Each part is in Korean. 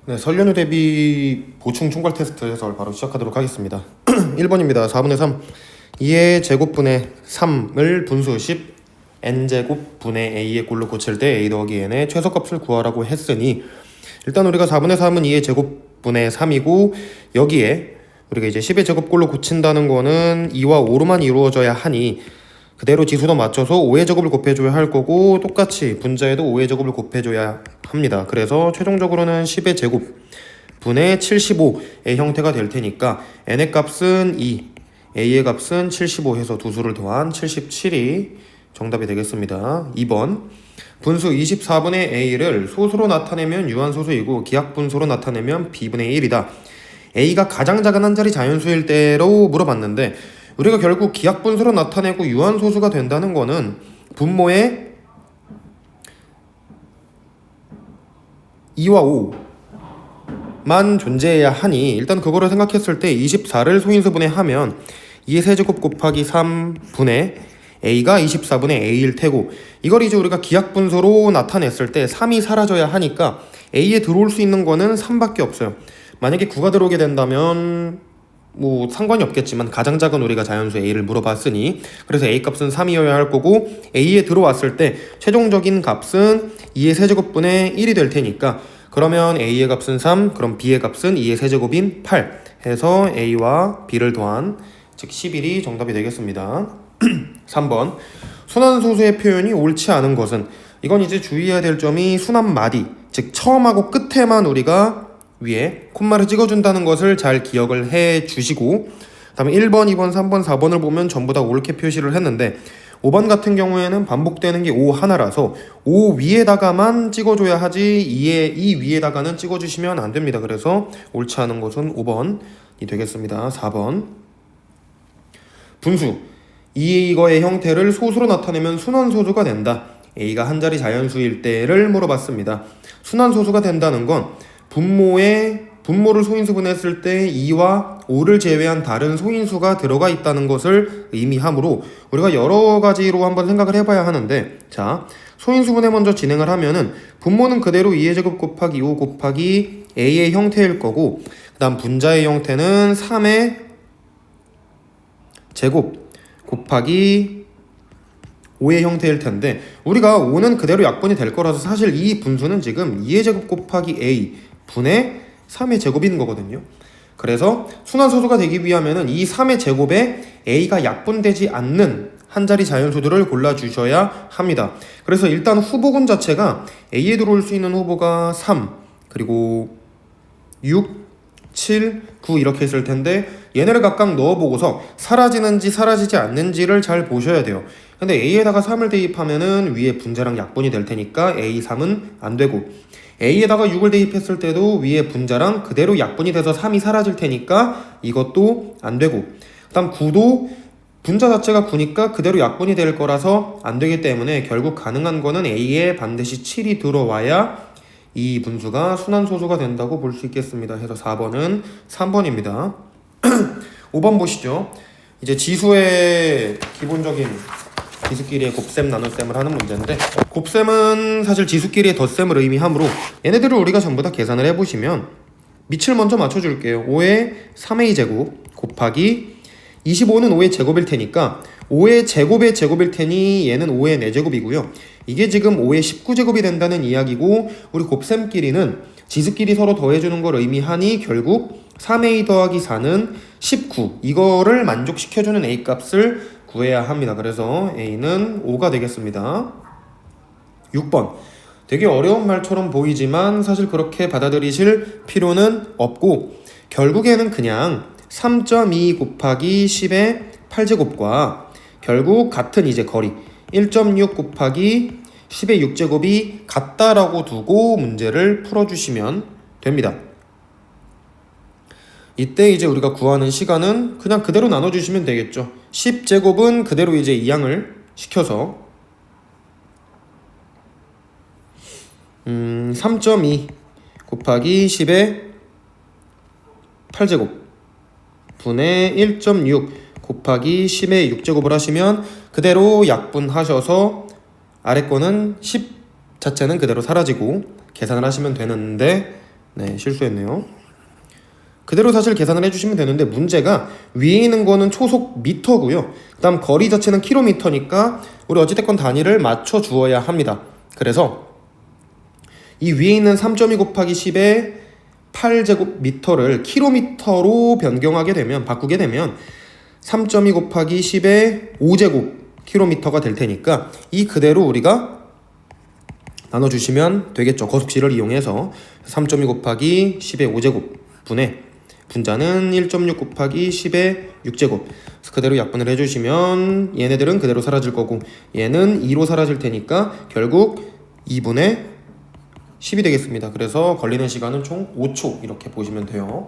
네, 설 연휴 대비 보충 총괄 테스트 해설 바로 시작하도록 하겠습니다. 1번입니다. 4분의 3 2의 제곱분의 3을 분수 10 n제곱 분의 a의 꼴로 고칠 때 a 더하기 n의 최소값을 구하라고 했으니, 일단 우리가 4분의 3은 2의 제곱분의 3이고 여기에 우리가 이제 10의 제곱꼴로 고친다는 거는 2와 5로만 이루어져야 하니 그대로 지수도 맞춰서 5의 제곱을 곱해줘야 할 거고, 똑같이 분자에도 5의 제곱을 곱해줘야 합니다. 그래서 최종적으로는 10의 제곱 분의 75의 형태가 될 테니까 n의 값은 2, a의 값은 75 해서 두 수를 더한 77이 정답이 되겠습니다. 2번 분수 24분의 a를 소수로 나타내면 유한소수이고 기하분수로 나타내면 b분의 1이다. a가 가장 작은 한 자리 자연수일 때로 물어봤는데, 우리가 결국 기하분수로 나타내고 유한소수가 된다는 거는 분모에 2와 5만 존재해야 하니, 일단 그거를 생각했을 때 24를 소인수분해 하면 2의 세제곱 곱하기 3분의 a가 24분의 a일 테고, 이걸 이제 우리가 기하분수로 나타냈을 때 3이 사라져야 하니까 a에 들어올 수 있는 거는 3밖에 없어요. 만약에 9가 들어오게 된다면 뭐 상관이 없겠지만 가장 작은 우리가 자연수 a를 물어봤으니, 그래서 a 값은 3이어야 할 거고, a에 들어왔을 때 최종적인 값은 2의 세제곱분의 1이 될 테니까, 그러면 a의 값은 3, 그럼 b의 값은 2의 세제곱인 8 해서 a와 b를 더한 즉 11이 정답이 되겠습니다. 3번 순환소수의 표현이 옳지 않은 것은, 이건 이제 주의해야 될 점이 순환마디, 즉 처음하고 끝에만 우리가 위에 콤마를 찍어준다는 것을 잘 기억을 해 주시고, 그 다음에 1번, 2번, 3번, 4번을 보면 전부 다 옳게 표시를 했는데, 5번 같은 경우에는 반복되는 게 5 하나라서 5 위에다가만 찍어줘야 하지 2 위에다가는 찍어주시면 안 됩니다. 그래서 옳지 않은 것은 5번이 되겠습니다. 4번 분수 이거의 형태를 소수로 나타내면 순환소수가 된다. a가 한 자리 자연수일 때를 물어봤습니다. 순환소수가 된다는 건 분모를 소인수분했을 때 2와 5를 제외한 다른 소인수가 들어가 있다는 것을 의미하므로, 우리가 여러 가지로 한번 생각을 해봐야 하는데, 자, 소인수분해 먼저 진행을 하면은 분모는 그대로 2의 제곱 곱하기 5 곱하기 a의 형태일 거고, 그 다음 분자의 형태는 3의 제곱 곱하기 5의 형태일 텐데, 우리가 5는 그대로 약분이 될 거라서 사실 이 분수는 지금 2의 제곱 곱하기 a 분의 3의 제곱인 거거든요. 그래서 순환소수가 되기 위하면은 이 3의 제곱에 a가 약분되지 않는 한 자리 자연수들을 골라주셔야 합니다. 그래서 일단 후보군 자체가 a에 들어올 수 있는 후보가 3, 그리고 6, 7, 9 이렇게 있을 텐데, 얘네를 각각 넣어보고서 사라지는지 사라지지 않는지를 잘 보셔야 돼요. 근데 a에다가 3을 대입하면은 위에 분자랑 약분이 될 테니까 a 3은 안 되고, a에다가 6을 대입했을 때도 위에 분자랑 그대로 약분이 돼서 3이 사라질 테니까 이것도 안 되고, 그 다음 9도 분자 자체가 9니까 그대로 약분이 될 거라서 안 되기 때문에 결국 가능한 거는 a에 반드시 7이 들어와야 이 분수가 순환소수가 된다고 볼 수 있겠습니다. 해서 4번은 3번입니다. 5번 보시죠. 이제 지수의 기본적인 지수끼리의 곱셈 나눗셈을 하는 문제인데, 곱셈은 사실 지수끼리의 덧셈을 의미하므로 얘네들을 우리가 전부 다 계산을 해보시면 밑을 먼저 맞춰줄게요. 5의 3a 제곱 곱하기 25는 5의 제곱일 테니까 5의 제곱의 제곱일 테니 얘는 5의 4제곱이고요. 이게 지금 5의 19제곱이 된다는 이야기고, 우리 곱셈끼리는 지수끼리 서로 더해주는 걸 의미하니 결국 3a 더하기 4는 19, 이거를 만족시켜주는 a 값을 구해야 합니다. 그래서 a는 5가 되겠습니다. 6번 되게 어려운 말처럼 보이지만 사실 그렇게 받아들이실 필요는 없고, 결국에는 그냥 3.2 곱하기 10의 8제곱과 결국 같은 이제 거리 1.6 곱하기 10의 6제곱이 같다라고 두고 문제를 풀어주시면 됩니다. 이때 이제 우리가 구하는 시간은 그냥 그대로 나눠주시면 되겠죠. 10제곱은 그대로 이제 이항을 시켜서 3.2 곱하기 10의 8제곱 분의 1.6 곱하기 10의 6제곱을 하시면 그대로 약분하셔서 아래 거는 10 자체는 그대로 사라지고 계산을 하시면 되는데, 네, 실수했네요. 그대로 사실 계산을 해주시면 되는데 문제가 위에 있는 거는 초속 미터고요. 그 다음 거리 자체는 킬로미터니까 우리 어찌됐건 단위를 맞춰 주어야 합니다. 그래서 이 위에 있는 3.2 곱하기 10의 8제곱미터를 킬로미터로 변경하게 되면 바꾸게 되면 3.2 곱하기 10의 5제곱킬로미터가 될 테니까 이 그대로 우리가 나눠주시면 되겠죠. 거속식을 이용해서 3.2 곱하기 10의 5제곱 분의 분자는 1.6 곱하기 10의 6제곱 그대로 약분을 해주시면 얘네들은 그대로 사라질 거고 얘는 2로 사라질 테니까 결국 2분의 10이 되겠습니다. 그래서 걸리는 시간은 총 5초 이렇게 보시면 돼요.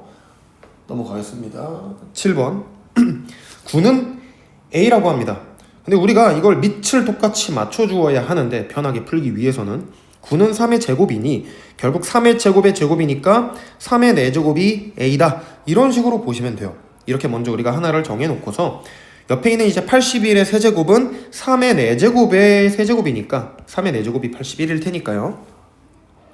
넘어가겠습니다. 7번 9는 A라고 합니다. 근데 우리가 이걸 밑을 똑같이 맞춰주어야 하는데 편하게 풀기 위해서는 9는 3의 제곱이니 결국 3의 제곱의 제곱이니까 3의 4제곱이 A다 이런 식으로 보시면 돼요. 이렇게 먼저 우리가 하나를 정해놓고서 옆에 있는 이제 81의 세제곱은 3의 4제곱의 세제곱이니까 3의 4제곱이 81일 테니까요.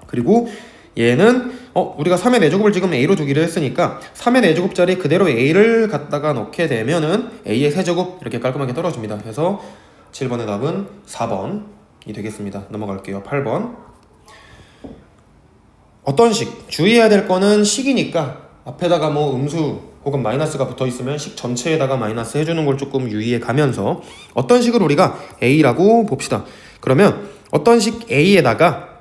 그리고 얘는 우리가 3의 4제곱을 지금 A로 두기로 했으니까 3의 4제곱짜리 그대로 A를 갖다가 넣게 되면은 A의 세제곱 이렇게 깔끔하게 떨어집니다. 그래서 7번의 답은 4번이 되겠습니다. 넘어갈게요. 8번 어떤 식? 주의해야 될 거는 식이니까 앞에다가 뭐 음수 혹은 마이너스가 붙어 있으면 식 전체에다가 마이너스 해주는 걸 조금 유의해 가면서 어떤 식을 우리가 A라고 봅시다. 그러면 어떤 식 A에다가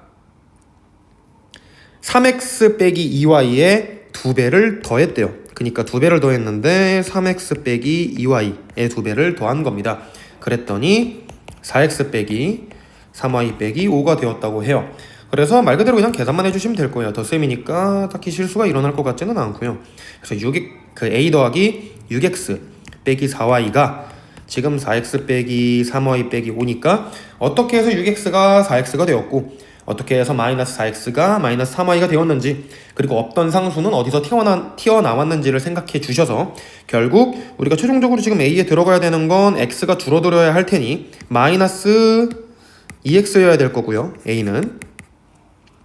3x 빼기 2y의 2배를 더했대요. 그러니까 2배를 더했는데 3x 빼기 2y의 2배를 더한 겁니다. 그랬더니 4x 빼기 3y 빼기 5가 되었다고 해요. 그래서 말 그대로 그냥 계산만 해주시면 될 거예요. 덧셈이니까 딱히 실수가 일어날 것 같지는 않고요. 그래서 A 더하기 6x 빼기 4y가 지금 4x 빼기 3y 빼기 5니까 어떻게 해서 6x가 4x가 되었고 어떻게 해서 마이너스 4x가 마이너스 3y가 되었는지 그리고 없던 상수는 어디서 튀어나왔는지를 생각해 주셔서 결국 우리가 최종적으로 지금 A에 들어가야 되는 건 x가 줄어들어야 할 테니 마이너스 2x여야 될 거고요. A는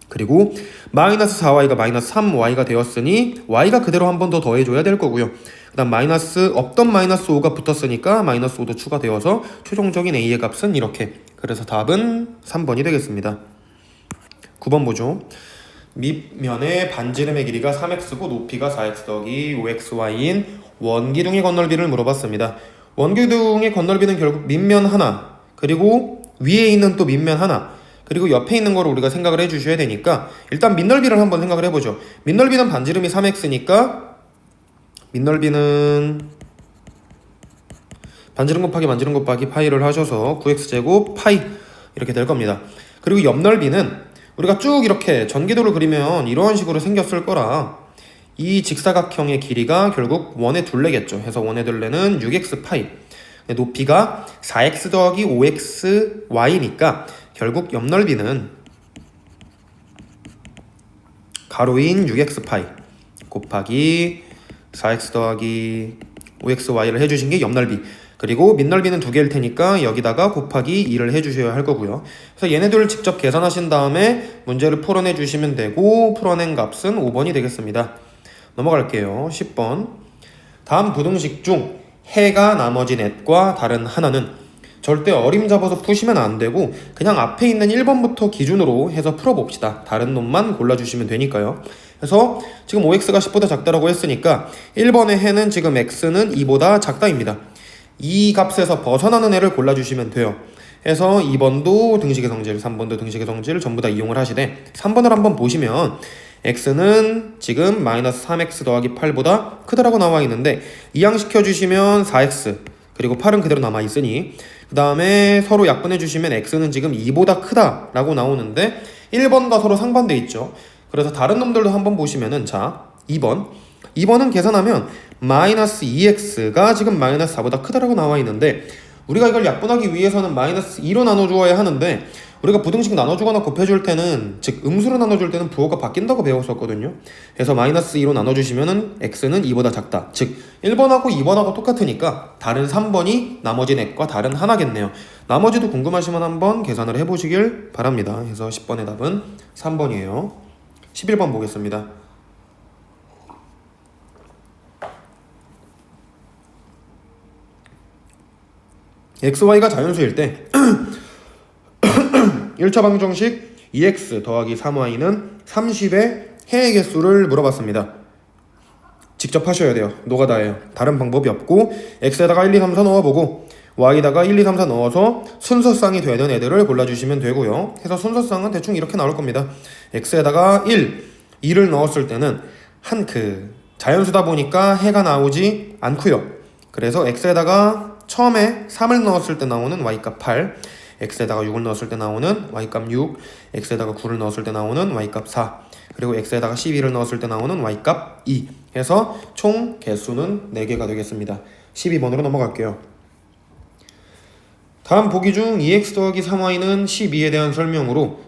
그리고 마이너스 4y가 마이너스 3y가 되었으니 y가 그대로 한 번 더 더해줘야 될 거고요. 그 다음 없던 마이너스 5가 붙었으니까 마이너스 5도 추가되어서 최종적인 A의 값은 이렇게 그래서 답은 3번이 되겠습니다. 9번 보죠. 밑면의 반지름의 길이가 3x고 높이가 4x 더하기 5xy인 원기둥의 건널비를 물어봤습니다. 원기둥의 건널비는 결국 밑면 하나 그리고 위에 있는 또 밑면 하나 그리고 옆에 있는 거를 우리가 생각을 해주셔야 되니까 일단 밑넓이를 한번 생각을 해보죠. 밑넓이는 반지름이 3x니까 밑넓이는 반지름 곱하기 파이를 하셔서 9x제곱 파이 이렇게 될 겁니다. 그리고 옆넓이는 우리가 쭉 이렇게 전기도를 그리면 이런 식으로 생겼을 거라 이 직사각형의 길이가 결국 원의 둘레겠죠. 해서 원의 둘레는 6x 파이 높이가 4x 더하기 5xy니까 결국 옆넓이는 가로인 6x 파이 곱하기 4x 더하기 5xy를 해주신 게 옆넓이 그리고 밑넓이는 2개일 테니까 여기다가 곱하기 2를 해주셔야 할 거고요. 그래서 얘네들을 직접 계산하신 다음에 문제를 풀어내 주시면 되고 풀어낸 값은 5번이 되겠습니다. 넘어갈게요. 10번 다음 부등식 중 해가 나머지 넷과 다른 하나는 절대 어림잡아서 푸시면 안 되고 그냥 앞에 있는 1번부터 기준으로 해서 풀어봅시다. 다른 놈만 골라주시면 되니까요. 그래서 지금 5x가 10보다 작다라고 했으니까 1번의 해는 지금 x는 2보다 작다입니다. 이 값에서 벗어나는 애를 골라주시면 돼요. 해서 2번도 등식의 성질, 3번도 등식의 성질 전부 다 이용을 하시되 3번을 한번 보시면 x는 지금 마이너스 3x 더하기 8보다 크다라고 나와 있는데 이항시켜 주시면 4x 그리고 8은 그대로 남아 있으니 그 다음에 서로 약분해 주시면 x는 지금 2보다 크다라고 나오는데 1번과 서로 상반돼 있죠. 그래서 다른 놈들도 한번 보시면은 자 2번은 계산하면 마이너스 2x가 지금 마이너스 4보다 크다라고 나와 있는데 우리가 이걸 약분하기 위해서는 마이너스 2로 나눠주어야 하는데 우리가 부등식 나눠주거나 곱해줄 때는 즉 음수로 나눠줄 때는 부호가 바뀐다고 배웠었거든요. 그래서 마이너스 2로 나눠주시면은 x는 2보다 작다. 즉 1번하고 2번하고 똑같으니까 다른 3번이 나머지 넷과 다른 하나겠네요. 나머지도 궁금하시면 한번 계산을 해보시길 바랍니다. 그래서 10번의 답은 3번이에요. 11번 보겠습니다. xy가 자연수일 때 1차 방정식 2x 더하기 3y는 30의 해의 개수를 물어봤습니다. 직접 하셔야 돼요. 노가다예요. 다른 방법이 없고 x에다가 1, 2, 3, 4 넣어보고 y에다가 1, 2, 3, 4 넣어서 순서쌍이 되는 애들을 골라주시면 되고요. 그래서 순서쌍은 대충 이렇게 나올 겁니다. x에다가 2를 넣었을 때는 자연수다 보니까 해가 나오지 않고요. 그래서 x에다가 처음에 3을 넣었을 때 나오는 y값 8, x에다가 6을 넣었을 때 나오는 y값 6, x에다가 9를 넣었을 때 나오는 y값 4, 그리고 x에다가 12를 넣었을 때 나오는 y값 2 해서 총 개수는 4개가 되겠습니다. 12번으로 넘어갈게요. 다음 보기 중 2x 더하기 3y는 12에 대한 설명으로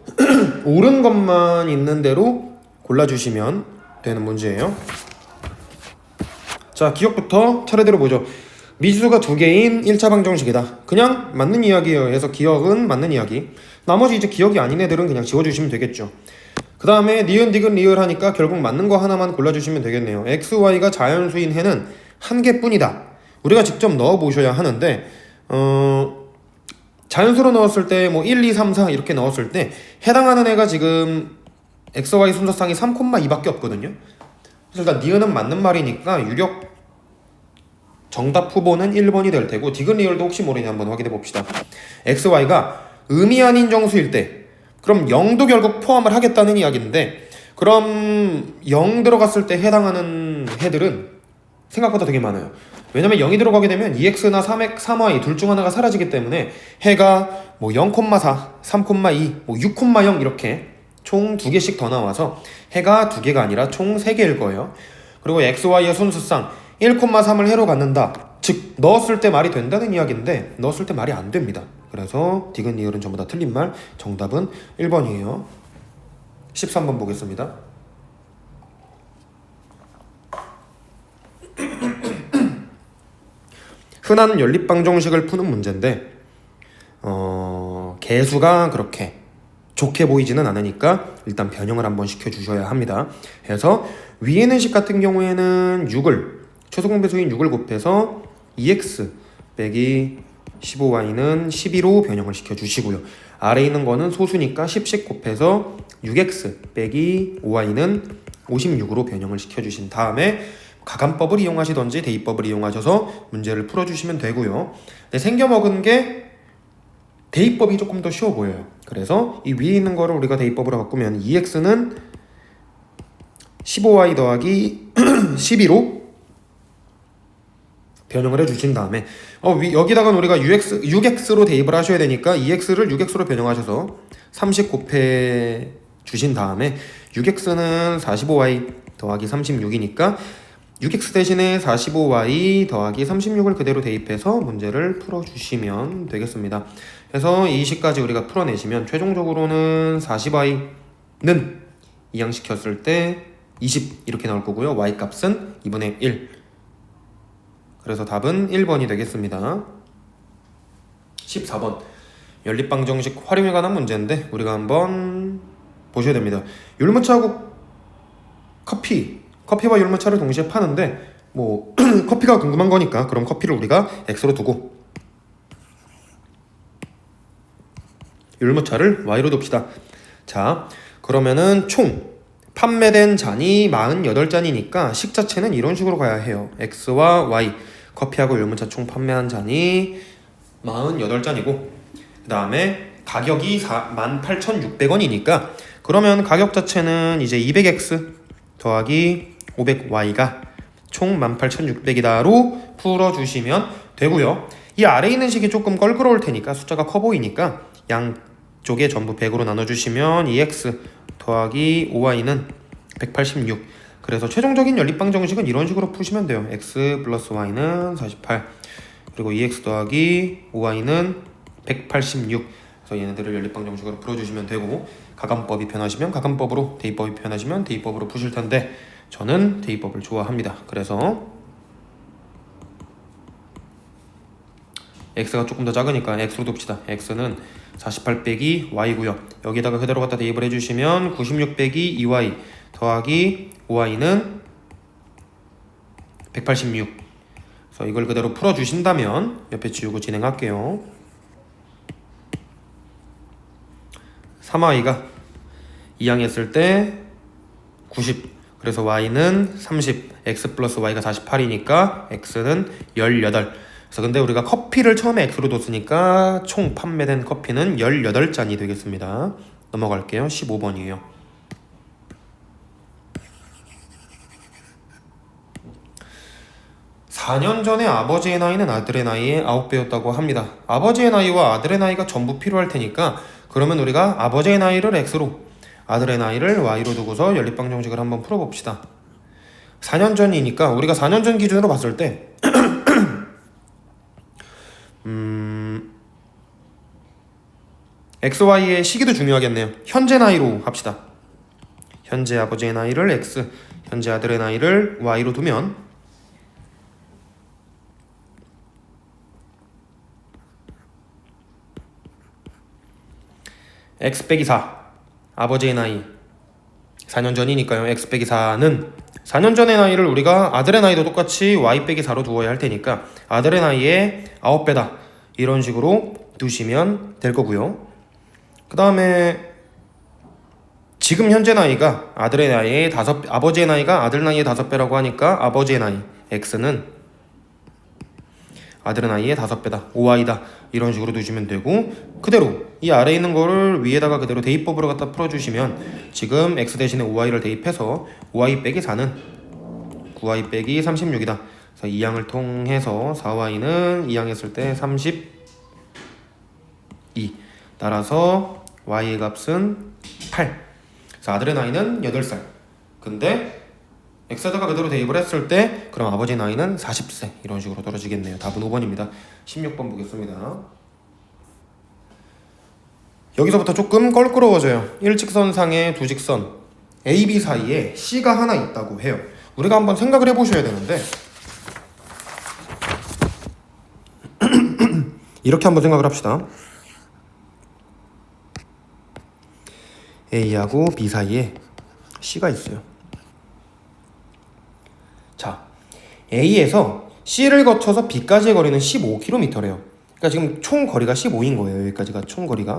옳은 것만 있는 대로 골라주시면 되는 문제예요. 자, 기억부터 차례대로 보죠. 미지수가 2개인 1차 방정식이다. 그냥 맞는 이야기예요. 해서 기억은 맞는 이야기. 나머지 이제 기억이 아닌 애들은 그냥 지워주시면 되겠죠. 그 다음에 니은, 디귿, 리을 하니까 결국 맞는 거 하나만 골라주시면 되겠네요. x, y가 자연수인 해는 한 개뿐이다. 우리가 직접 넣어보셔야 하는데 자연수로 넣었을 때 1, 2, 3, 4 이렇게 넣었을 때 해당하는 애가 지금 x, y 순서쌍이 3,2밖에 없거든요. 그래서 일단 니은은 맞는 말이니까 유력 정답 후보는 1번이 될 테고 디귿, 리을도 혹시 모르니 한번 확인해 봅시다. x, y가 음이 아닌 정수일 때 그럼 0도 결국 포함을 하겠다는 이야기인데 그럼 0 들어갔을 때 해당하는 해들은 생각보다 되게 많아요. 왜냐면 0이 들어가게 되면 2x나 3y 둘 중 하나가 사라지기 때문에 해가 0,4, 3,2, 6,0 이렇게 총 2개씩 더 나와서 해가 2개가 아니라 총 3개일 거예요. 그리고 x, y의 순수쌍 1,3을 해로 갖는다. 즉 넣었을 때 말이 된다는 이야기인데 넣었을 때 말이 안 됩니다. 그래서 디귿, 리을은 전부 다 틀린 말. 정답은 1번이에요. 13번 보겠습니다. 흔한 연립방정식을 푸는 문제인데 개수가 그렇게 좋게 보이지는 않으니까 일단 변형을 한번 시켜주셔야 합니다. 그래서 위에 있는 식 같은 경우에는 6을 최소공배수인 6을 곱해서 2x 빼기 15y는 12로 변형을 시켜주시고요. 아래에 있는 거는 소수니까 10씩 곱해서 6x 빼기 5y는 56으로 변형을 시켜주신 다음에 가감법을 이용하시던지 대입법을 이용하셔서 문제를 풀어주시면 되고요. 근데 생겨먹은 게 대입법이 조금 더 쉬워 보여요. 그래서 이 위에 있는 거를 우리가 대입법으로 바꾸면 2x는 15y 더하기 12로 변형을 해주신 다음에 여기다가 우리가 6x로 대입을 하셔야 되니까 2x를 6x로 변형하셔서 30 곱해 주신 다음에 6x는 45y 더하기 36이니까 6x 대신에 45y 더하기 36을 그대로 대입해서 문제를 풀어주시면 되겠습니다. 그래서 이 식까지 우리가 풀어내시면 최종적으로는 40y는 이항시켰을 때 20 이렇게 나올 거고요. y값은 2분의 1. 그래서 답은 1번이 되겠습니다. 14번 연립방정식 활용에 관한 문제인데 우리가 한번 보셔야 됩니다. 율무차하고 커피와 율무차를 동시에 파는데 커피가 궁금한 거니까 그럼 커피를 우리가 x로 두고 율무차를 y로 둡시다. 자, 그러면은 총 판매된 잔이 48잔이니까 식 자체는 이런 식으로 가야 해요. x와 y 커피하고 율무차 총 판매한 잔이 48잔이고 그 다음에 가격이 48,600원이니까 그러면 가격 자체는 이제 200x 더하기 500y가 총 18,600이다로 풀어주시면 되고요. 이 아래에 있는 식이 조금 껄끄러울 테니까 숫자가 커 보이니까 양쪽에 전부 100으로 나눠주시면 2x 더하기 5y는 186. 그래서 최종적인 연립방정식은 이런 식으로 푸시면 돼요. x 플러스 y는 48 그리고 2x 더하기 5y는 186. 그래서 얘네들을 연립방정식으로 풀어주시면 되고 가감법이 편하시면 가감법으로 대입법이 편하시면 대입법으로 푸실 텐데 저는 대입법을 좋아합니다. 그래서 x가 조금 더 작으니까 x로 둡시다. x는 48 빼기 y고요. 여기다가 그대로 갖다 대입을 해주시면 96 빼기 2y 더하기 5y는 186. 그래서 그래서 이걸 그대로 풀어주신다면 옆에 지우고 진행할게요. 3y가 2항했을 때 90, 그래서 y는 30, x 플러스 y가 48이니까 x는 18. 그래서 근데 우리가 커피를 처음에 x로 뒀으니까 총 판매된 커피는 18잔이 되겠습니다. 넘어갈게요. 15번이에요. 4년 전에 아버지의 나이는 아들의 나이의 9배였다고 합니다. 아버지의 나이와 아들의 나이가 전부 필요할 테니까 그러면 우리가 아버지의 나이를 x로, 아들의 나이를 y로 두고서 연립방 정식을 한번 풀어봅시다. 4년 전이니까 우리가 4년 전 기준으로 봤을 때 XY의 시기도 중요하겠네요. 현재 나이로 합시다. 현재 아버지의 나이를 X, 현재 아들의 나이를 Y로 두면 X 빼기 4, 아버지의 나이 4년 전이니까요. X 빼기 4는 4년 전의 나이를 우리가 아들의 나이도 똑같이 Y 빼기 4로 두어야 할 테니까 아들의 나이의 9배다 이런 식으로 두시면 될 거고요. 그 다음에 지금 현재 나이가 아들의 나이의 아버지의 나이가 아들 나이의 5배라고 하니까 아버지의 나이 X는 아들의 나이의 5배다 5y다 이런 식으로 두시면 되고, 그대로 이 아래에 있는 거를 위에다가 그대로 대입법으로 갖다 풀어주시면 지금 X 대신에 5y를 대입해서 5y 빼기 4는 9y 빼기 36이다. 그래서 2항을 통해서 4y는 2항 했을 때 32, 따라서 y의 값은 8. 그래서 아들의 나이는 8살. 근데 x에다가 그대로 대입을 했을 때 그럼 아버지 나이는 40세 이런 식으로 떨어지겠네요. 답은 5번입니다. 16번 보겠습니다. 여기서부터 조금 껄끄러워져요. 일직선상의 두 직선 A, B 사이에 C가 하나 있다고 해요. 우리가 한번 생각을 해보셔야 되는데 이렇게 한번 생각을 합시다. A하고 B 사이에 C가 있어요. 자, A에서 C를 거쳐서 B까지의 거리는 15km래요. 그러니까 지금 총 거리가 15인 거예요. 여기까지가 총 거리가.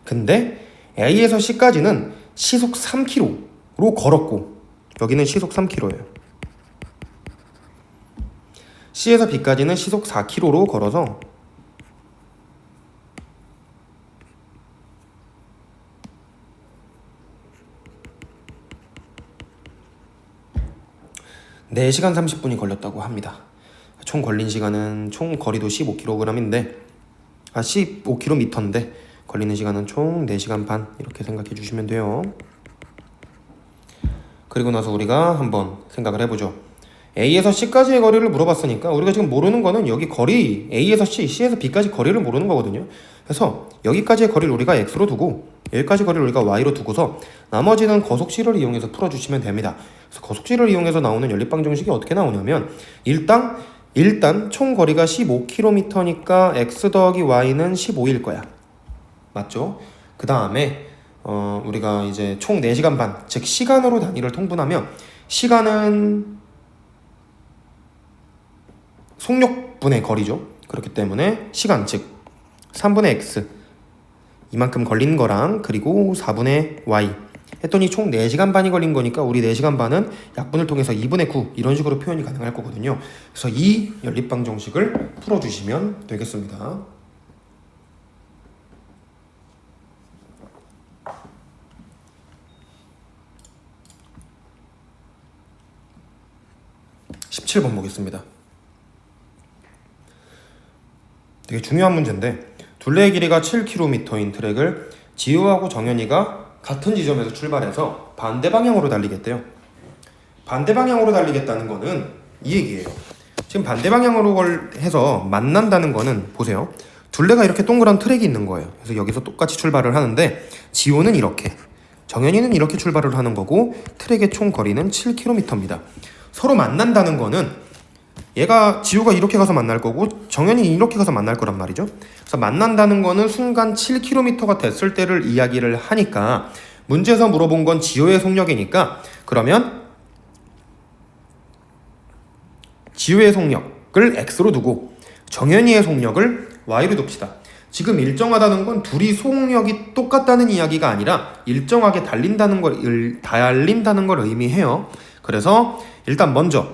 근데 A에서 C까지는 시속 3km로 걸었고 여기는 시속 3km예요. C에서 B까지는 시속 4km로 걸어서 네 4시간 30분이 걸렸다고 합니다. 총 걸린 시간은 총 거리도 15kg인데 15km인데 걸리는 시간은 총 4시간 반 이렇게 생각해 주시면 돼요. 그리고 나서 우리가 한번 생각을 해보죠. A에서 C까지의 거리를 물어봤으니까 우리가 지금 모르는 거는 여기 거리 A에서 C, C에서 B까지 거리를 모르는 거거든요. 그래서 여기까지의 거리를 우리가 X로 두고 여기까지 거리를 우리가 Y로 두고서 나머지는 거속식을 이용해서 풀어주시면 됩니다. 그래서 거속식을 이용해서 나오는 연립방 정식이 어떻게 나오냐면 일단 총 거리가 15km니까 X 더하기 Y는 15일 거야. 맞죠? 그 다음에 우리가 이제 총 4시간 반, 즉 시간으로 단위를 통분하면 시간은 속력분의 거리죠. 그렇기 때문에 시간, 즉 3분의 x 이만큼 걸린 거랑 그리고 4분의 y 했더니 총 4시간 반이 걸린 거니까 우리 4시간 반은 약분을 통해서 2분의 9 이런 식으로 표현이 가능할 거거든요. 그래서 이 연립방 정식을 풀어주시면 되겠습니다. (17번) 보겠습니다. 되게 중요한 문제인데 둘레의 길이가 7km인 트랙을 지우하고 정현이가 같은 지점에서 출발해서 반대 방향으로 달리겠대요. 반대 방향으로 달리겠다는 거는 이 얘기예요. 지금 반대 방향으로 해서 만난다는 거는 보세요. 둘레가 이렇게 동그란 트랙이 있는 거예요. 그래서 여기서 똑같이 출발을 하는데 지호는 이렇게, 정현이는 이렇게 출발을 하는 거고 트랙의 총 거리는 7km입니다. 서로 만난다는 거는 얘가 지호가 이렇게 가서 만날 거고 정현이 이렇게 가서 만날 거란 말이죠. 그래서 만난다는 거는 순간 7km가 됐을 때를 이야기를 하니까 문제에서 물어본 건 지호의 속력이니까 그러면 지우의 속력을 x로 두고 정현이의 속력을 y로 둡시다. 지금 일정하다는 건 둘이 속력이 똑같다는 이야기가 아니라 일정하게 달린다는 걸 의미해요. 그래서 일단 먼저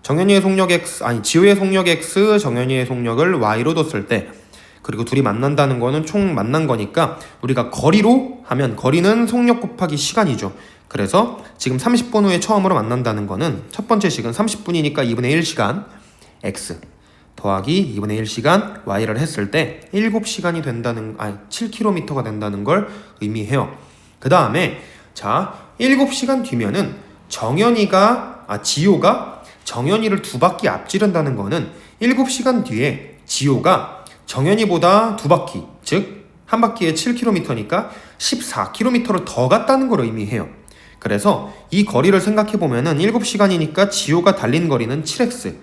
정현이의 속력 x, 지우의 속력 x, 정현이의 속력을 y로 뒀을 때, 그리고 둘이 만난다는 거는 총 만난 거니까 우리가 거리로 하면 거리는 속력 곱하기 시간이죠. 그래서 지금 30분 후에 처음으로 만난다는 거는 첫 번째 식은 30분이니까 2분의 1시간 x 더하기 2분의 1시간 y를 했을 때 7시간이 된다는, 7km가 된다는 걸 의미해요. 그 다음에 자 7시간 뒤면은 지호가 정현이를 2바퀴 앞지른다는 거는 7시간 뒤에 지호가 정현이보다 2바퀴, 즉 한 바퀴에 7km니까 14km를 더 갔다는 걸 의미해요. 그래서 이 거리를 생각해 보면은 7시간이니까 지호가 달린 거리는 7x,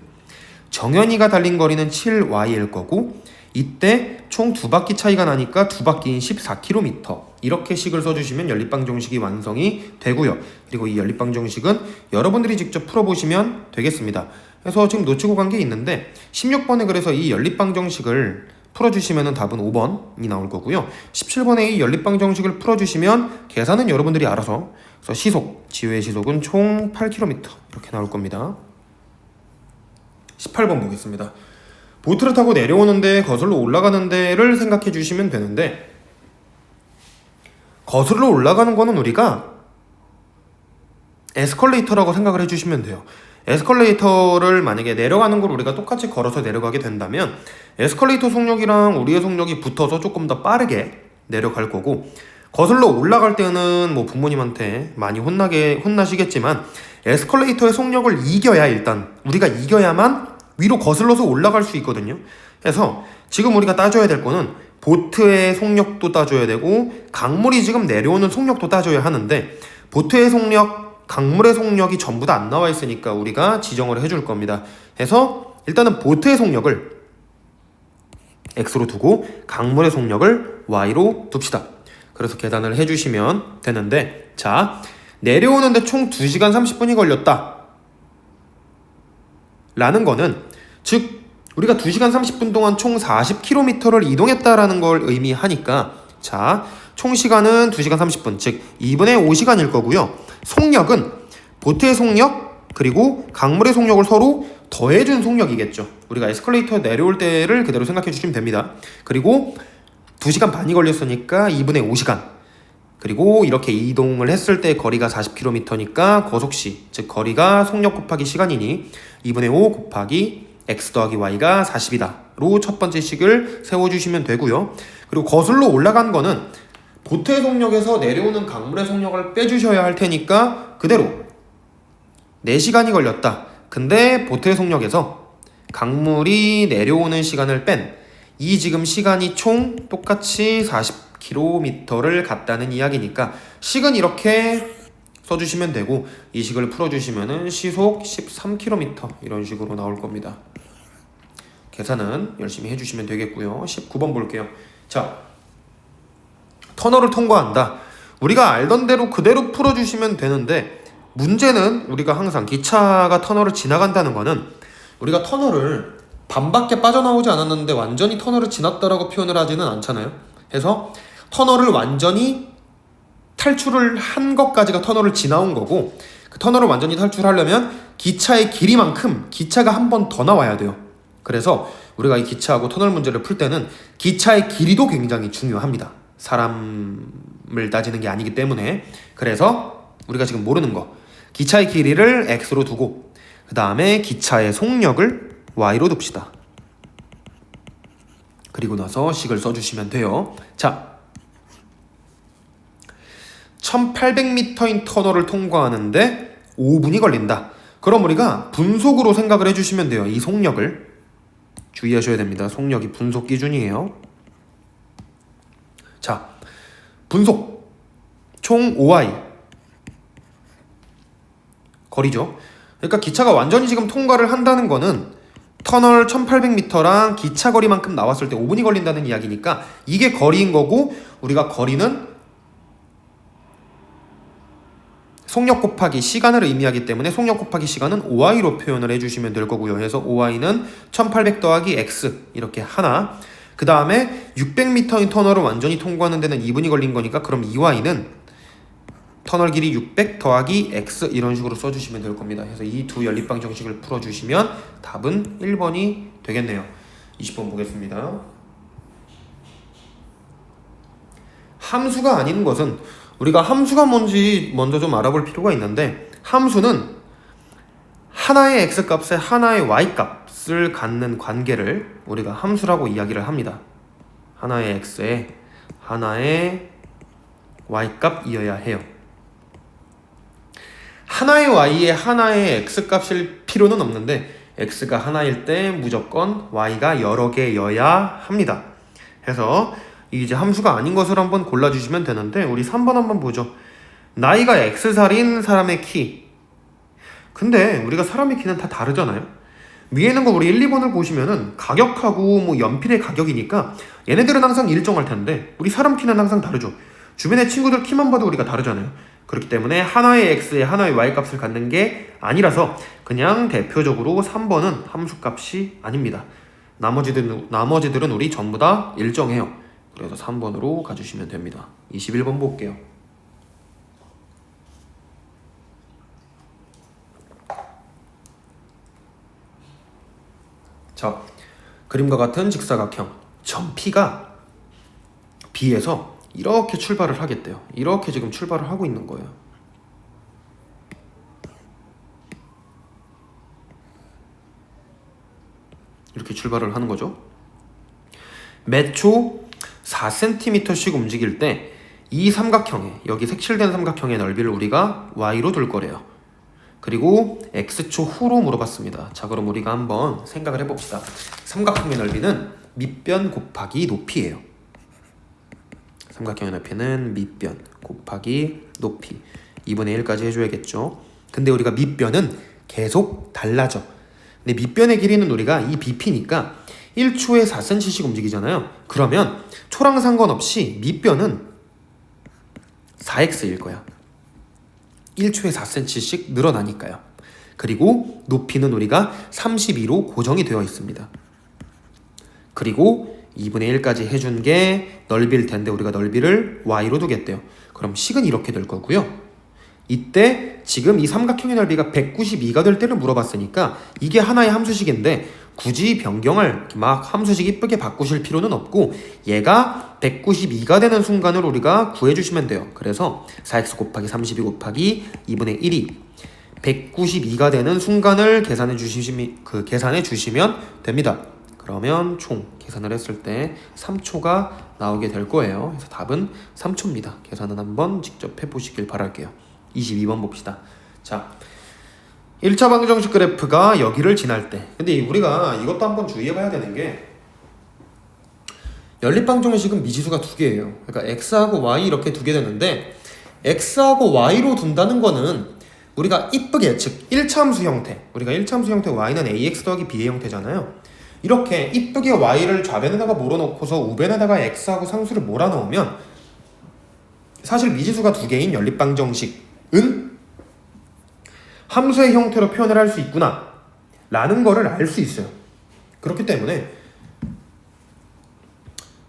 정현이가 달린 거리는 7y일 거고, 이때 총 2바퀴 차이가 나니까 2바퀴인 14km, 이렇게 식을 써주시면 연립방정식이 완성이 되고요. 그리고 이 연립방정식은 여러분들이 직접 풀어보시면 되겠습니다. 그래서 지금 놓치고 간 게 있는데 16번에 그래서 이 연립방정식을 풀어주시면 답은 5번이 나올 거고요. 17번에 이 연립방정식을 풀어주시면 계산은 여러분들이 알아서, 그래서 지우의 시속은 총 8km 이렇게 나올 겁니다. 18번 보겠습니다. 보트를 타고 내려오는데 거슬러 올라가는 데를 생각해 주시면 되는데, 거슬러 올라가는 거는 우리가 에스컬레이터라고 생각을 해주시면 돼요. 에스컬레이터를 만약에 내려가는 걸 우리가 똑같이 걸어서 내려가게 된다면 에스컬레이터 속력이랑 우리의 속력이 붙어서 조금 더 빠르게 내려갈 거고, 거슬러 올라갈 때는 뭐 부모님한테 많이 혼나시겠지만 에스컬레이터의 속력을 이겨야, 일단 우리가 이겨야만 위로 거슬러서 올라갈 수 있거든요. 그래서 지금 우리가 따져야 될 거는 보트의 속력도 따져야 되고 강물이 지금 내려오는 속력도 따져야 하는데, 보트의 속력, 강물의 속력이 전부 다 안 나와 있으니까 우리가 지정을 해줄 겁니다. 그래서 일단은 보트의 속력을 x로 두고 강물의 속력을 y로 둡시다. 그래서 계산을 해주시면 되는데, 자 내려오는데 총 2시간 30분이 걸렸다 라는 거는, 즉 우리가 2시간 30분 동안 총 40km를 이동했다라는 걸 의미하니까, 자 총 시간은 2시간 30분, 즉 2분의 5시간일 거고요. 속력은 보트의 속력 그리고 강물의 속력을 서로 더해준 속력이겠죠. 우리가 에스컬레이터 내려올 때를 그대로 생각해 주시면 됩니다. 그리고 2시간 반이 걸렸으니까 2분의 5시간, 그리고 이렇게 이동을 했을 때 거리가 40km니까 거속시, 즉 거리가 속력 곱하기 시간이니 2분의 5 곱하기 x 더하기 y가 40이다 로 첫 번째 식을 세워주시면 되고요. 그리고 거슬러 올라간 거는 보트의 속력에서 내려오는 강물의 속력을 빼주셔야 할 테니까 그대로 4시간이 걸렸다. 근데 보트의 속력에서 강물이 내려오는 시간을 뺀 이 지금 시간이 총 똑같이 40km를 갔다는 이야기니까 식은 이렇게 써주시면 되고, 이 식을 풀어주시면은 시속 13km 이런 식으로 나올 겁니다. 계산은 열심히 해주시면 되겠고요. 19번 볼게요. 자, 터널을 통과한다. 우리가 알던 대로 그대로 풀어주시면 되는데, 문제는 우리가 항상 기차가 터널을 지나간다는 거는 우리가 터널을 반밖에 빠져나오지 않았는데 완전히 터널을 지났다라고 표현을 하지는 않잖아요. 그래서 터널을 완전히 탈출을 한 것까지가 터널을 지나온 거고, 그 터널을 완전히 탈출하려면 기차의 길이만큼 기차가 한 번 더 나와야 돼요. 그래서 우리가 이 기차하고 터널 문제를 풀 때는 기차의 길이도 굉장히 중요합니다. 사람을 따지는 게 아니기 때문에. 그래서 우리가 지금 모르는 거, 기차의 길이를 x로 두고 그 다음에 기차의 속력을 y로 둡시다. 그리고 나서 식을 써주시면 돼요. 자, 1800m인 터널을 통과하는데 5분이 걸린다. 그럼 우리가 분속으로 생각을 해주시면 돼요. 이 속력을 주의하셔야 됩니다. 속력이 분속 기준이에요. 자, 분속 총 5y 거리죠. 그러니까 기차가 완전히 지금 통과를 한다는 거는 터널 1800m랑 기차 거리만큼 나왔을 때 5분이 걸린다는 이야기니까 이게 거리인 거고, 우리가 거리는 속력 곱하기 시간을 의미하기 때문에 속력 곱하기 시간은 OI로 표현을 해주시면 될 거고요. 그래서 OI는 1800 더하기 X 이렇게 하나. 그 다음에 600m인 터널을 완전히 통과하는 데는 2분이 걸린 거니까 그럼 EY는 터널 길이 600 더하기 X 이런 식으로 써주시면 될 겁니다. 그래서 이 두 연립방 정식을 풀어주시면 답은 1번이 되겠네요. 20번 보겠습니다. 함수가 아닌 것은 우리가 함수가 뭔지 먼저 좀 알아볼 필요가 있는데 함수는 하나의 x값에 하나의 y값을 갖는 관계를 우리가 함수라고 이야기를 합니다. 하나의 x에 하나의 y값이어야 해요. 하나의 y에 하나의 x값일 필요는 없는데 x가 하나일 때 무조건 y가 여러 개여야 합니다. 그래서 이제 함수가 아닌 것을 한번 골라주시면 되는데 우리 3번 한번 보죠. 나이가 X살인 사람의 키. 근데 우리가 사람의 키는 다 다르잖아요. 위에 있는 거 우리 1, 2번을 보시면은 가격하고 뭐 연필의 가격이니까 얘네들은 항상 일정할 텐데 우리 사람 키는 항상 다르죠. 주변의 친구들 키만 봐도 우리가 다르잖아요. 그렇기 때문에 하나의 X에 하나의 Y 값을 갖는 게 아니라서 그냥 대표적으로 3번은 함수값이 아닙니다. 나머지들은 우리 전부 다 일정해요. 그래서 3번으로 가주시면 됩니다. 21번 볼게요. 자, 그림과 같은 직사각형 점 P가 B에서 이렇게 출발을 하겠대요. 이렇게 지금 출발을 하고 있는 거예요. 이렇게 출발을 하는 거죠. 몇 초 4cm씩 움직일 때 이 삼각형에 여기 색칠된 삼각형의 넓이를 우리가 y로 둘 거래요. 그리고 x초 후로 물어봤습니다. 자, 그럼 우리가 한번 생각을 해봅시다. 삼각형의 넓이는 밑변 곱하기 높이예요. 삼각형의 높이는 밑변 곱하기 높이 2분의 1까지 해줘야겠죠. 근데 우리가 밑변은 계속 달라져. 근데 밑변의 길이는 우리가 이 bp니까 1초에 4cm씩 움직이잖아요. 그러면 초랑 상관없이 밑변은 4x일 거야. 1초에 4cm씩 늘어나니까요. 그리고 높이는 우리가 32로 고정이 되어 있습니다. 그리고 2분의 1까지 해준 게 넓이일 텐데 우리가 넓이를 y로 두겠대요. 그럼 식은 이렇게 될 거고요. 이때 지금 이 삼각형의 넓이가 192가 될 때를 물어봤으니까 이게 하나의 함수식인데 굳이 변경을 막 함수식 이쁘게 바꾸실 필요는 없고 얘가 192가 되는 순간을 우리가 구해주시면 돼요. 그래서 4x 곱하기 32 곱하기 2분의 1이 192가 되는 순간을 계산해 주시면 됩니다. 그러면 총 계산을 했을 때 3초가 나오게 될 거예요. 그래서 답은 3초입니다. 계산은 한번 직접 해보시길 바랄게요. 22번 봅시다. 자, 1차 방정식 그래프가 여기를 지날 때 근데 우리가 이것도 한번 주의해봐야 되는 게 연립방정식은 미지수가 두 개예요. 그러니까 x하고 y 이렇게 두 개 되는데 x하고 y로 둔다는 거는 우리가 이쁘게 즉 1차 함수 형태 우리가 1차 함수 형태 y는 ax 더하기 b의 형태잖아요. 이렇게 이쁘게 y를 좌변에다가 몰아놓고서 우변에다가 x하고 상수를 몰아넣으면 사실 미지수가 두 개인 연립방정식은 함수의 형태로 표현을 할 수 있구나 라는 거를 알 수 있어요. 그렇기 때문에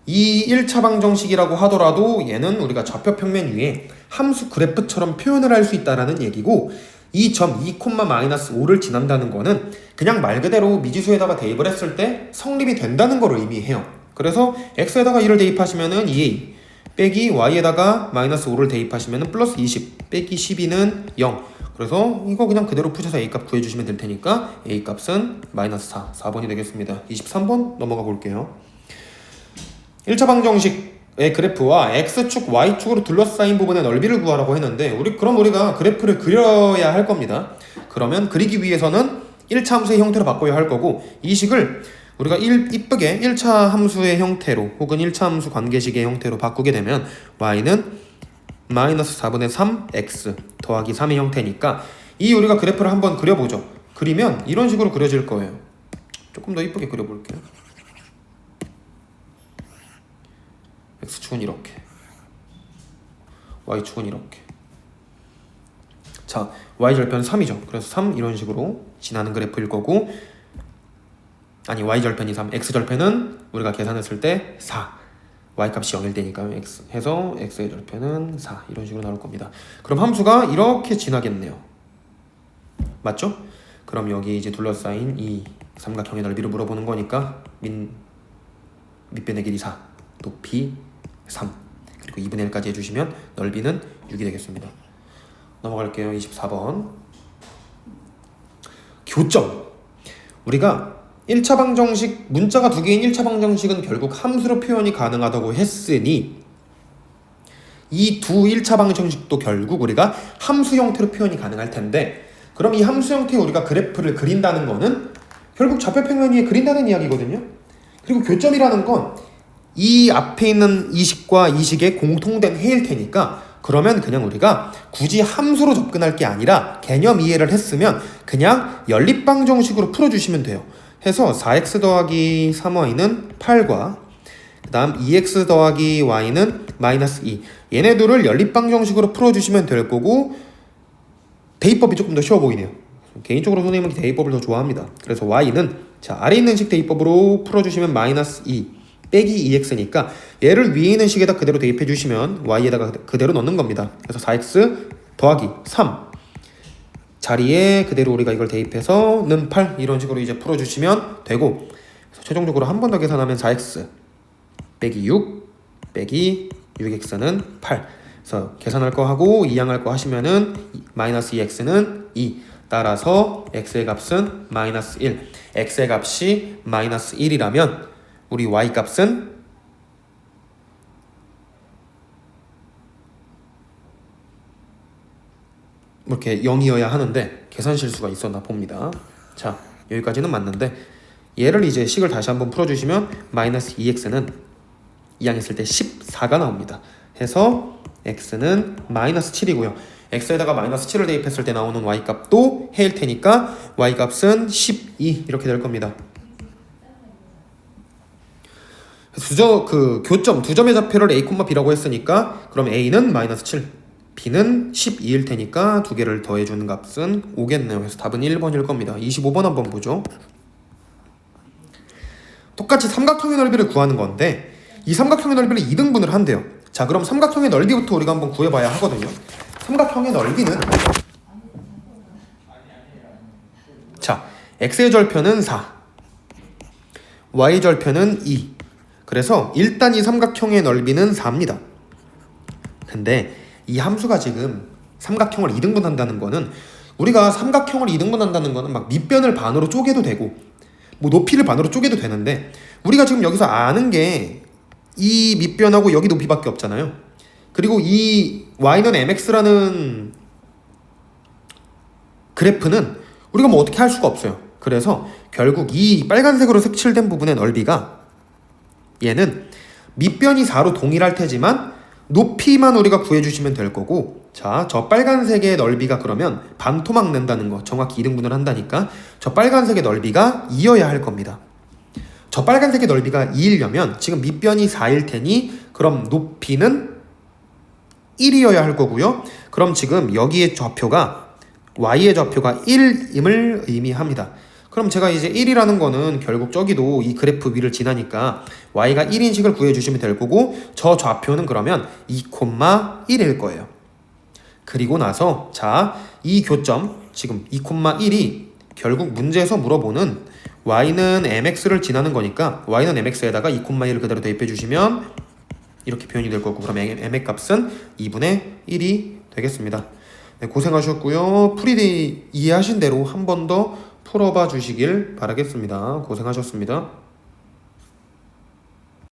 이 1차 방정식이라고 하더라도 얘는 우리가 좌표 평면 위에 함수 그래프처럼 표현을 할 수 있다라는 얘기고 이 점 2,-5를 지난다는 거는 그냥 말 그대로 미지수에다가 대입을 했을 때 성립이 된다는 걸 의미해요. 그래서 x에다가 1을 대입하시면은 2a 빼기 y에다가 -5를 대입하시면은 플러스 20 빼기 12는 0. 그래서 이거 그냥 그대로 푸셔서 a값 구해주시면 될 테니까 a값은 -4, 4번이 되겠습니다. 23번 넘어가 볼게요. 1차 방정식의 그래프와 x축, y축으로 둘러싸인 부분의 넓이를 구하라고 했는데 그럼 우리가 그래프를 그려야 할 겁니다. 그러면 그리기 위해서는 1차 함수의 형태로 바꿔야 할 거고 이 식을 우리가 이쁘게 1차 함수의 형태로 혹은 1차 함수 관계식의 형태로 바꾸게 되면 y는 -4분의 3x 더하기 3의 형태니까 이 우리가 그래프를 한번 그려보죠. 그리면 이런 식으로 그려질 거예요. 조금 더 이쁘게 그려볼게요. x축은 이렇게 y축은 이렇게 자, y절편 3이죠. 그래서 3 이런 식으로 지나는 그래프일 거고, 아니 y절편이 3, x절편은 우리가 계산했을 때 4, y값이 0일 때니까 x 해서 x의 절편은 4 이런 식으로 나올 겁니다. 그럼 함수가 이렇게 지나겠네요. 맞죠? 그럼 여기 이제 둘러싸인 이 삼각형의 넓이를 물어보는 거니까 밑변의 길이 4, 높이 3, 그리고 2분의 1까지 해주시면 넓이는 6이 되겠습니다. 넘어갈게요. 24번 교점. 우리가 1차 방정식, 문자가 두 개인 1차 방정식은 결국 함수로 표현이 가능하다고 했으니 이 두 1차 방정식도 결국 우리가 함수 형태로 표현이 가능할 텐데, 그럼 이 함수 형태의 우리가 그래프를 그린다는 거는 결국 좌표평면 위에 그린다는 이야기거든요. 그리고 교점이라는 건 이 앞에 있는 이 식과 이 식의 공통된 해일 테니까, 그러면 그냥 우리가 굳이 함수로 접근할 게 아니라 개념 이해를 했으면 그냥 연립방정식으로 풀어주시면 돼요. 해서 4x 더하기 3y는 8과 그 다음 2x 더하기 y는 마이너스 2, 얘네들을 연립방정식으로 풀어주시면 될 거고, 대입법이 조금 더 쉬워 보이네요. 개인적으로 선생님은 대입법을 더 좋아합니다. 그래서 y는 자 아래 있는 식 대입법으로 풀어주시면 마이너스 2 빼기 2x니까 얘를 위에 있는 식에다 그대로 대입해 주시면 y에다가 그대로 넣는 겁니다. 그래서 4x 더하기 3 자리에 그대로 우리가 이걸 대입해서 는 8 이런 식으로 이제 풀어주시면 되고, 그래서 최종적으로 한 번 더 계산하면 4x 빼기 6 빼기 6x는 8. 그래서 계산할 거 하고 이항할 거 하시면은 마이너스 2x는 2. 따라서 x의 값은 마이너스 1. x의 값이 마이너스 1이라면 우리 y 값은 이렇게 0이어야 하는데 계산 실수가 있었나 봅니다. 자, 여기까지는 맞는데 얘를 이제 식을 다시 한번 풀어주시면 마이너스 2x는 이항했을 때 14가 나옵니다. 해서 x는 마이너스 7이고요. x에다가 마이너스 7을 대입했을 때 나오는 y 값도 해일 테니까 y 값은 12 이렇게 될 겁니다. 교점 두 점의 좌표를 a, b라고 했으니까 그럼 a는 마이너스 7, b는 12일 테니까 두 개를 더해주는 값은 5겠네요. 그래서 답은 1번일 겁니다. 25번 한번 보죠. 똑같이 삼각형의 넓이를 구하는 건데 이 삼각형의 넓이를 2등분을 한대요. 자, 그럼 삼각형의 넓이부터 우리가 한번 구해봐야 하거든요. 삼각형의 넓이는 자, x의 절편은 4, y의 절편은 2. 그래서 일단 이 삼각형의 넓이는 4입니다. 근데 이 함수가 지금 삼각형을 2등분한다는 거는, 우리가 삼각형을 2등분한다는 거는 막 밑변을 반으로 쪼개도 되고 뭐 높이를 반으로 쪼개도 되는데, 우리가 지금 여기서 아는 게 이 밑변하고 여기 높이밖에 없잖아요. 그리고 이 y는 mx라는 그래프는 우리가 뭐 어떻게 할 수가 없어요. 그래서 결국 이 빨간색으로 색칠된 부분의 넓이가, 얘는 밑변이 4로 동일할 테지만 높이만 우리가 구해주시면 될 거고, 자, 저 빨간색의 넓이가 그러면 반토막 낸다는 거, 정확히 2등분을 한다니까 저 빨간색의 넓이가 2여야 할 겁니다. 저 빨간색의 넓이가 2이려면 지금 밑변이 4일 테니 그럼 높이는 1이어야 할 거고요. 그럼 지금 여기의 좌표가 y의 좌표가 1임을 의미합니다. 그럼 제가 이제 1이라는 거는 결국 저기도 이 그래프 위를 지나니까 y가 1인 식을 구해주시면 될 거고, 저 좌표는 그러면 2,1일 거예요. 그리고 나서 자, 이 교점 지금 2,1이 결국 문제에서 물어보는 y는 mx를 지나는 거니까 y는 mx에다가 2,1을 그대로 대입해 주시면 이렇게 표현이 될 거고, 그럼 m의 값은 2분의 1이 되겠습니다. 네, 고생하셨고요. 풀이 이해하신 대로 한 번 더 풀어봐 주시길 바라겠습니다. 고생하셨습니다.